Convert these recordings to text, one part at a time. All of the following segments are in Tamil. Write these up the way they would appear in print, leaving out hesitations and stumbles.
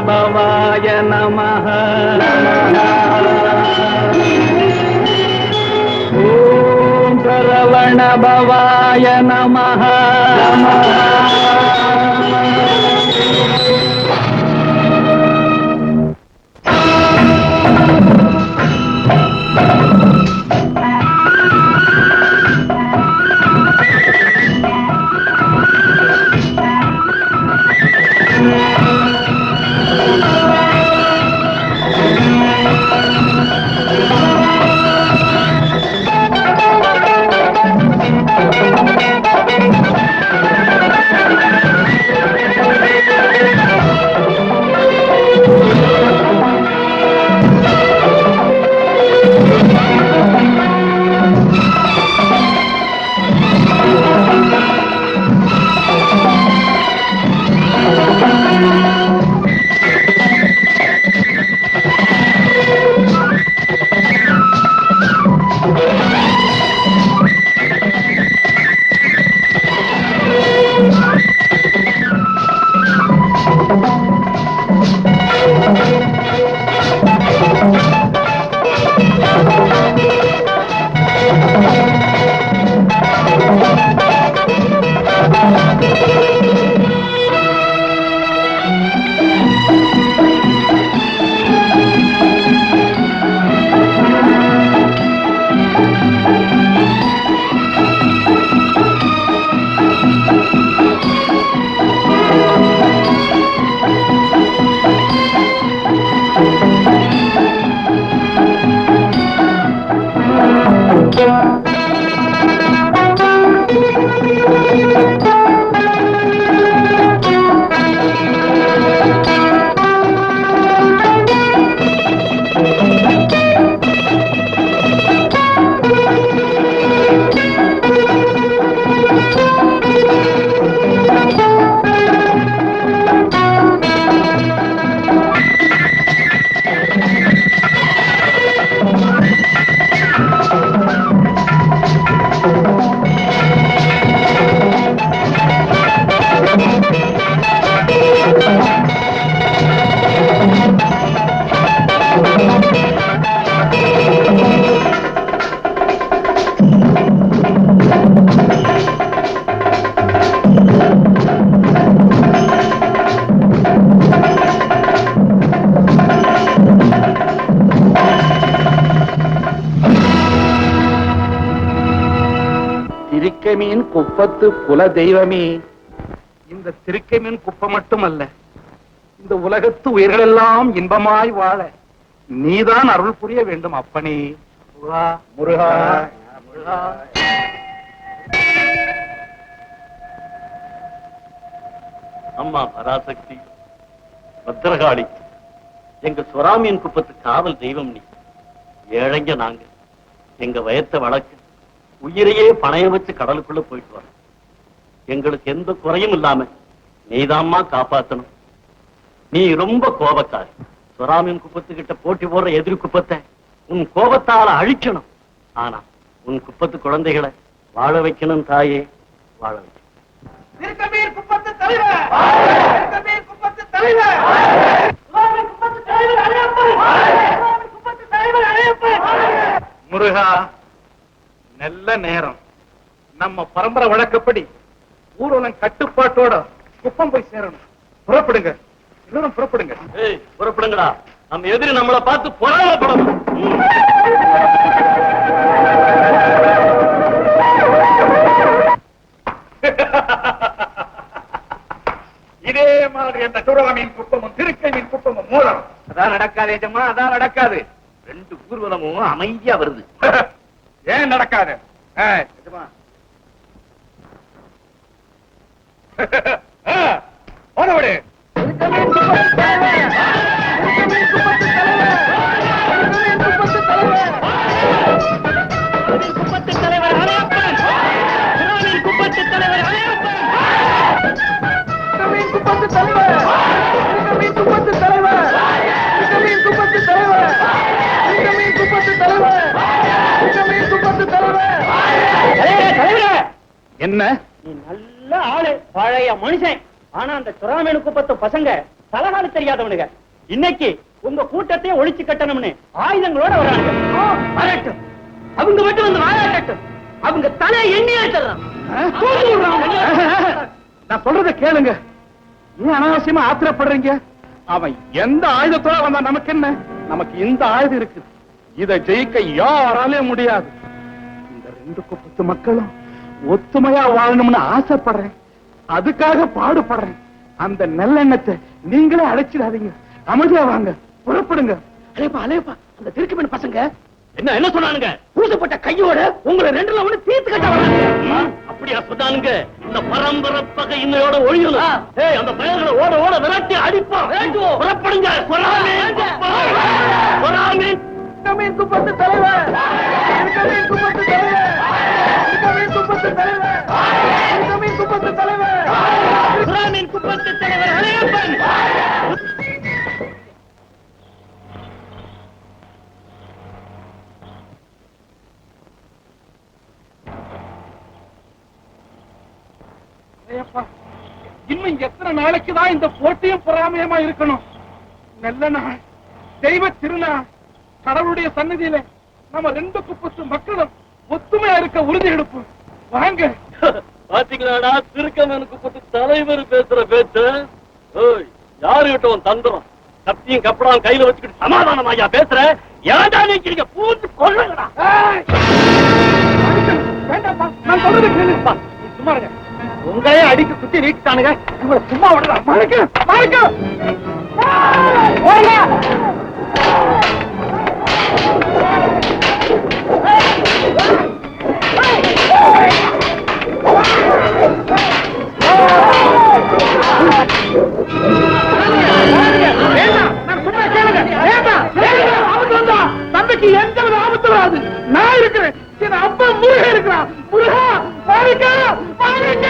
भवाय नमः। ॐ शरवण भवाय नमः। திருக்கைமீன் குப்பத்து குல தெய்வமே, இந்த திருக்கைமீன் குப்பம் மட்டுமல்ல, இந்த உலகத்து உயிர்களெல்லாம் இன்பமாய் வாழ நீதான் அருள் புரிய வேண்டும் அப்பனே. முருகா முருகா முருகா. அம்மா பராசக்தி, பத்திரகாளி, எங்க சுறாமியின் குப்பத்து காவல் தெய்வம் நீ. ஏழைங்க நாங்க, எங்க வயத்த வழக்கு உயிரையே பணைய வச்சு கடலுக்குள்ள போயிட்டு வர. எங்களுக்கு எந்த குறையும் இல்லாம நீதாம்மா காப்பாத்தணும். நீ ரொம்ப கோபக்காரி. சுறாமியின் குப்பத்துக்கிட்ட போட்டி போடுற எதிரி குப்பத்தை உன் கோபத்தால அழிக்கணும். ஆனா உன் குப்பத்து குழந்தைகளை வாழ வைக்கணும் தாயே, வாழ வைக்கணும். முருகா, நல்ல நேரம். நம்ம பரம்பரை வழக்கப்படி ஊர்வலம் கட்டுப்பாட்டோட குப்பம் போய் சேரணும். புறப்படுங்க, எல்லாரும் புறப்படுங்க. புறப்படுங்கடா, நம்ம எதிரி நம்மளை பார்த்து பொறாமப்படணும். இதே மாதிரி அந்த சுறாமியின் குப்பமும் திருக்கையின் குப்பமும் மூலம். அதான் நடக்காது ஏஜம்மா, அதான் நடக்காது. ரெண்டு ஊர்வலமும் அமைதியா வருது. ஏன் நடக்காது? போனவிடு. என்ன? நீ நல்ல ஆளு, பழைய மனுஷன். ஆனா அந்த சுறாமீன் குப்பத்து பசங்க தலகாணி தெரியாதவனுங்க இன்னைக்கு உங்க கூட்டத்தையே ஒழிச்சு கட்டணும்னு ஆயுதங்களோட வர்றாங்க. வரட்டும், அவங்க மட்டும் வந்து வாழாட்டட்டும். அவங்க தலையை எண்ணியே தர்றான். நான் சொல்றத கேளுங்க. ஏன் அனாவசியமா ஆத்திரப்படுறீங்க? அவன் எந்த ஆயுதத்தோட வந்தா நமக்கு என்ன? நமக்கு இந்த ஆயுதம் இருக்கு. இதை ஜெயிக்க யாராலே முடியாது. இந்த 2 குப்பத்து மக்களும் ஒத்துமையா வாழணும்னு ஆசைப்படுறேன். அதுக்காக பாடுபடுறேன். அந்த நல்லெண்ணத்தை நீங்களே அழைச்சிடாதீங்க. அமைதியா வாங்க, புறப்படுங்க. அலேப்பா அலேப்பா, அந்த திருக்குமன் பசங்க என்ன சொன்னானுங்க? பூசப்பட்ட கையோட உங்களை 2ல ஒண்ணு தீர்த்து கட்ட வராங்க. அப்படியா சொன்னானுங்க? இந்த பரம்பரை பகை இன்னையோட ஒழியணும். ஏய், அந்த பயல்களை ஓட ஓட விரட்டி அடிப்பா. புறப்படுங்க. மீன் குப்பத்து தலைவர், மீன் குப்பத்து தலைவர், மீன் குப்பத்து தலைவர், மீன் குப்பத்து தலைவர், மீன் குப்பத்து தலைவர் அலையப்பன். இன்னும் எத்தனை நாளைக்குதான் இந்த போட்டியும் பொறாமையமா இருக்கணும்? நல்ல நாள், தெய்வ திருநாள், கடவுளுடைய சன்னதியில நம்ம 2 குப்பத்து மக்களும் ஒத்துமையா இருக்க உறுதி எடுப்போம். வாங்க. பாத்தீங்களாடா திருக்கமன் குப்பத்து தலைவர் பேசுற பேச்சு. யாருகிட்ட தந்திரம் கத்தியும் கப்படாவும் கையில வச்சுக்கிட்டு சமாதானம் ஐயா பேசுற. ஏன்டா நீங்க பூந்து கொள்ளுங்கடா. வேண்டாப்பா, நான் சொல்றது கேளுப்பா. சும்மா இருங்க. உங்களே அடிக்க சுத்தி நீட்டானுங்க. உங்களை சும்மா விடலாம். தம்பிக்கு எந்த வித ஆபத்து வராது. நான் இருக்கிறேன். என் அப்பா முருகன் இருக்கிறான். முருகா, பாருங்க பாருங்க.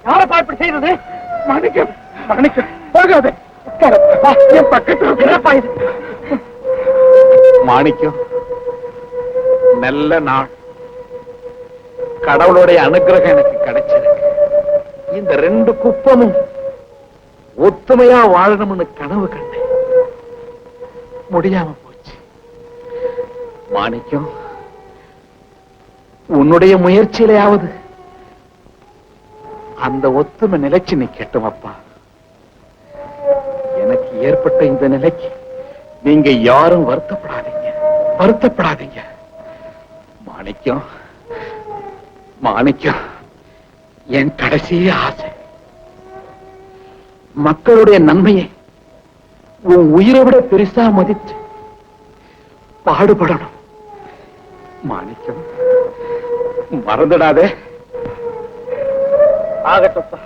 யாரப்பா இப்படி செய்தது? மாணிக்கம், மாணிக்கம், போகாதே. என் பக்கத்தில் மாணிக்கம், நல்ல நாள். கடவுளுடைய அனுகிரகம் எனக்கு கிடைச்சிருக்கு. இந்த 2 குப்பமும் ஒத்துமையா வாழணும்னு கனவு கண்டேன். முடியாம போச்சு. மாணிக்கம், உன்னுடைய முயற்சியிலேயாவது அந்த ஒத்துமை நிலைச்சு நிக்கட்டும் அப்பா. எனக்கு ஏற்பட்ட இந்த நிலைக்கு நீங்க யாரும் வருத்தப்படாதீங்க. மாணிக்கம், மாணிக்கம், என் கடைசி ஆசை மக்களுடைய நன்மையை உன் உயிரை விட பெருசா மதித்து பாடுபடணும். மாணிக்கம், மறந்துடாதே. ஆகட்டப்பா,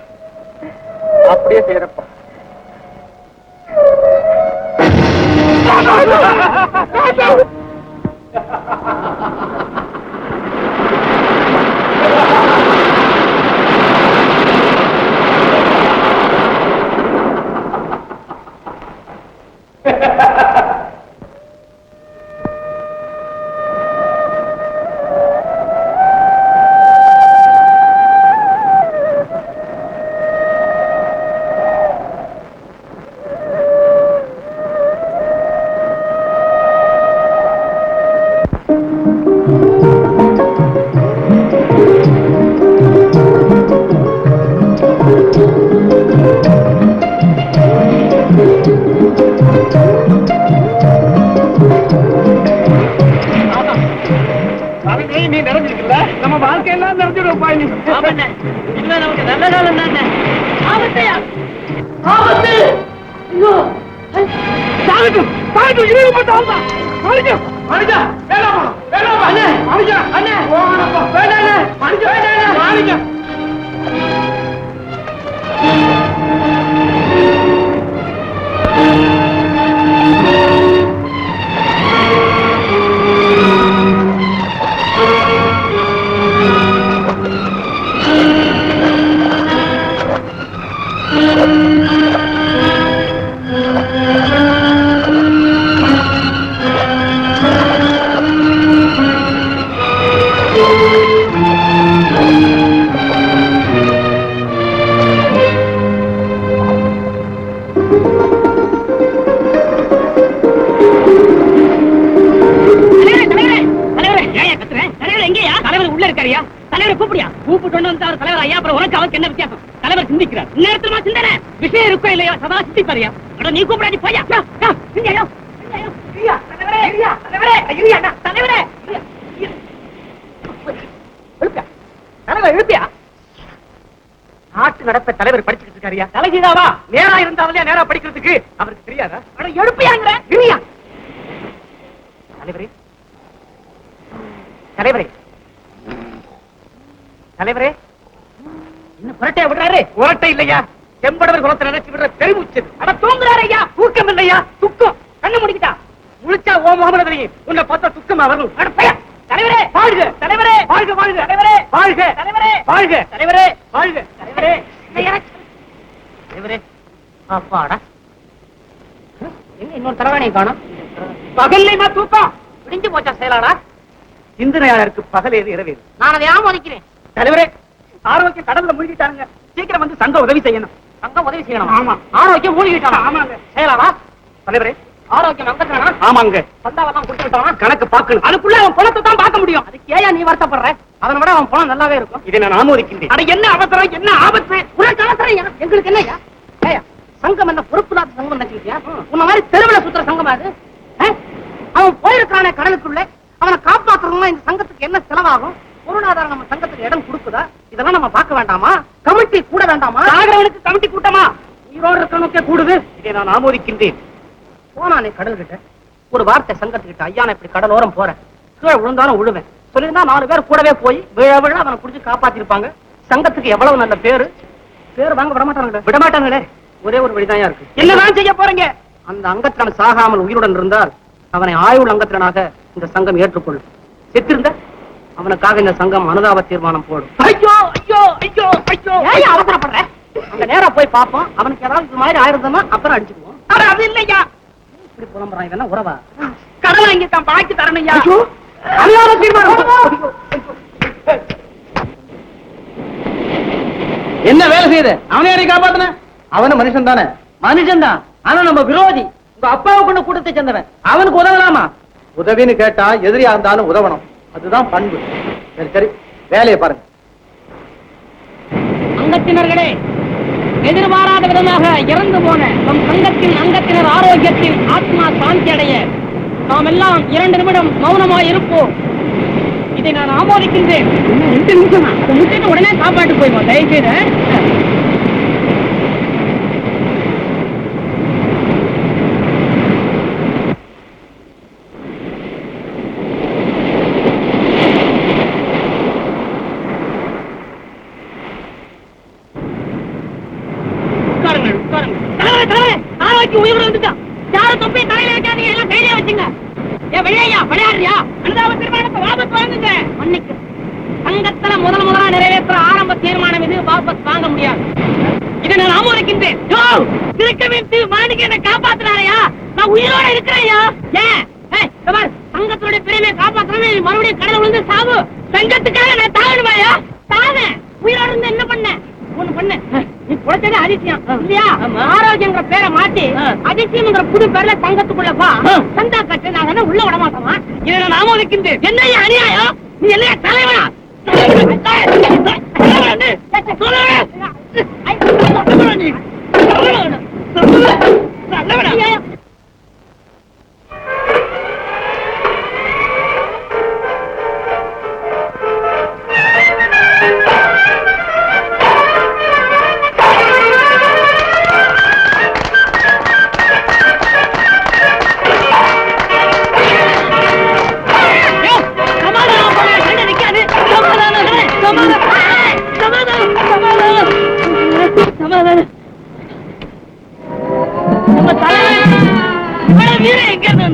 அப்படியே செய்யறப்பா. நீ நிறைஞ்சிருக்குல்ல, நம்ம வாழ்க்கையெல்லாம் நிறைஞ்சிடும். இல்ல, நமக்கு நல்ல காலம் தானே. ஆபத்து, ஆபத்து. நீ கூப்பிடாது பையா எழுப்பியா நாட்டு நடப்ப தலைவர் படிச்சுட்டு இருக்காரியா தலைகீழாவா நேரா இருந்தாலும் நேரா படிக்கிறதுக்கு அவருக்கு தெரியாதா எழுப்பியாங்கிற தலைவரே தலைவரே தலைவரே இன்னும் புரட்டையா விடுறாரு புரட்டை இல்லையா செம்படவர் குலத்தை நினைச்சு விடுற பெருமூச்சு அட தூங்குறாரு ஐயா தூக்கம் இல்லையா துக்கம் கண்ணு முடிக்கிட்டா முழிச்சா ஓ முகமது உன்னை பார்த்தா துக்கமா வரணும் தலைவரே வாழ்க தலைவரே வாழ்க வாழ்க தலைவரே வாழ்க தலைவரே வாழ்க தலைவரே வாழ்க தலைவரே தலைவரே அப்பாடா எங்க இன்னொரு தரவாணியை காணும் பகல்லைமா தூக்கம் விடிஞ்சு போச்சா செயலாளா சிந்தனையாளருக்கு பகல் ஏது இரவு நான் அதை ஆமோதிக்கிறேன் தலைவரே ஆரோக்கியம் கடல்ல மூழ்கிட்டாங்க சீக்கிரம் வந்து சங்க உதவி செய்யணும் சங்கம் உதவி செய்யணும் ஆமா ஆரோக்கியம் மூழ்கிட்டானா ஆமாங்க செயலாளா தலைவரே ஆரோக்கியம் அங்கத்தானா ஆமாங்க சந்தாவெல்லாம் கொடுத்து விட்டானா கணக்கு பார்க்கணும் அதுக்குள்ள அவன் பணத்தை தான் பார்க்க முடியும் அதுக்கு ஏன் நீ வருத்தப்படுற அதனை விட அவன் பணம் நல்லாவே இருக்கும் இதை நான் ஆமோதிக்கின்றேன் அட என்ன அவசரம் என்ன ஆபத்து உனக்கு அவசரம் எங்களுக்கு என்னையா ஏயா சங்கம் என்ன பொறுப்புலாத சங்கம் நினைச்சிருக்கியா உன்ன மாதிரி தெருவில் சுத்துற சங்கம் அது அவன் போயிருக்கானே கடலுக்குள்ள அவனை காப்பாற்றுறதுனா இந்த சங்கத்துக்கு என்ன செலவாகும் பொருளாதாரம் நம்ம சங்கத்துக்கு இடம் கொடுக்குதா இதெல்லாம் நம்ம பார்க்க வேண்டாமா கமிட்டி கூட வேண்டாமா சாகரவனுக்கு கமிட்டி கூட்டமா உயிரோடு இருக்கணுக்கே கூடுது இதை நான் ஆமோதிக்கின்றேன் போனானே கடல் கிட்ட ஒரு வார்த்தை சங்கத்துக்கிட்ட ஐயா நான் இப்படி கடலோரம் போறேன் கீழே விழுந்தாலும் விழுவேன் சொல்லியிருந்தா 4 பேர் கூடவே போய் விழ விழ அவனை புடிச்சு காப்பாத்திருப்பாங்க சங்கத்துக்கு எவ்வளவு நல்ல பேரு வாங்க விடமாட்டாங்களே ஒரே ஒரு வழிதான் இருக்கு என்னதான் செய்ய போறீங்க அந்த அங்கத்திரன் சாகாமல் உயிருடன் இருந்தால் அவனை ஆயுள் அங்கத்திரனாக இந்த சங்கம் ஏற்றுக்கொள்ளும் செத்திருந்த அவனுக்காக இந்த சங்கம் அனுதாப தீர்மானம் போடும் ஐயோ ஐயோ ஐயோ ஐயோ அவசரப்படுற அங்க நேரா போய் பார்ப்போம் அவனுக்கு ஏதாவது இது மாதிரி ஆயிருந்தோம்னா அப்புறம் அடிச்சுக்குவோம் அது இல்லையா இப்படி புலம்புறான் இதெல்லாம் உறவா கடலை இங்க தான் பாக்கி தரணையா அனுதாப தீர்மானம் என்ன வேலை செய்யுது அவனை யாரை காப்பாத்தின அவன மனுஷன் தானே மனுஷன் தான் ஆனா நம்ம விரோதி உங்க அப்பாவை கொண்டு கூட்டத்தை சேர்ந்தவன் அவனுக்கு உதவலாமா உதவின்னு கேட்டா எதிரியா இருந்தாலும் உதவணும் அதுதான் பண்பு சரி சரி வேலையை பாருங்க அங்கத்தினர்களே எதிர்பாராத விதமாக இறந்து போன நம் சங்கத்தின் அங்கத்தினர் ஆரோக்கியத்தின் ஆத்மா சாந்தி அடைய நாம் எல்லாம் 2 நிமிடம் மௌனமாய் இருப்போம் இதை நான் ஆமோதிக்கின்றேன் 2 நிமிஷமா முடிச்சுட்டு உடனே சாப்பாட்டு போய்வோம் தயவுசெய்து உயிர் வந்துட்டா யாரும் தொப்பி தலையில வைக்காதீங்க எல்லாம் கையிலே வச்சுங்க ஏன் விளையா விளையாடுறியா அனுதாப தீர்மானத்தை வாபஸ் வாங்குங்க மன்னிக்கு சங்கத்துல முதலா நிறைவேற்ற ஆரம்ப தீர்மானம் இது வாபஸ் வாங்க முடியாது இதை நான் ஆமோதிக்கின்றேன் திருக்க வைத்து மாணிக்க என்ன காப்பாத்தினாரையா நான் உயிரோட இருக்கிறேயா ஏன் சங்கத்தினுடைய பெருமையை காப்பாற்றணும் மறுபடியும் கடலை விழுந்து சாவு சங்கத்துக்காக நான் தாழணுமாயா தாழ உயிரோட இருந்து என்ன பண்ண ஒண்ணு பண்ண நீ குறைச்சது அதிசயம் இல்லையா ஆரோக்கியங்கிற பேரை மாத்தி அதிசயம்ங்கிற புது பேர்ல சங்கத்துக்குள்ள வா சந்தா கட்டு நாங்க உள்ள விட மாட்டோமா இதை நான் ஆமோதிக்கின்றேன் என்ன அநியாயம் நீ என்ன தலைவனா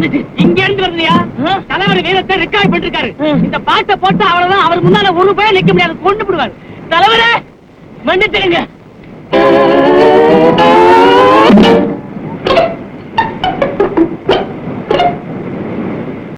வந்துச்சு. இங்க இருந்து வருதுயா. தலைவர் வீரத்தை ரெக்கார்ட் பண்ணிருக்காரு. இந்த பாட்டை போட்டு அவ்வளவுதான், அவர் முன்னால ஒரு பயம் நிக்க முடியாது, கொண்டு விடுவார். தலைவரே மன்னிச்சிடுங்க.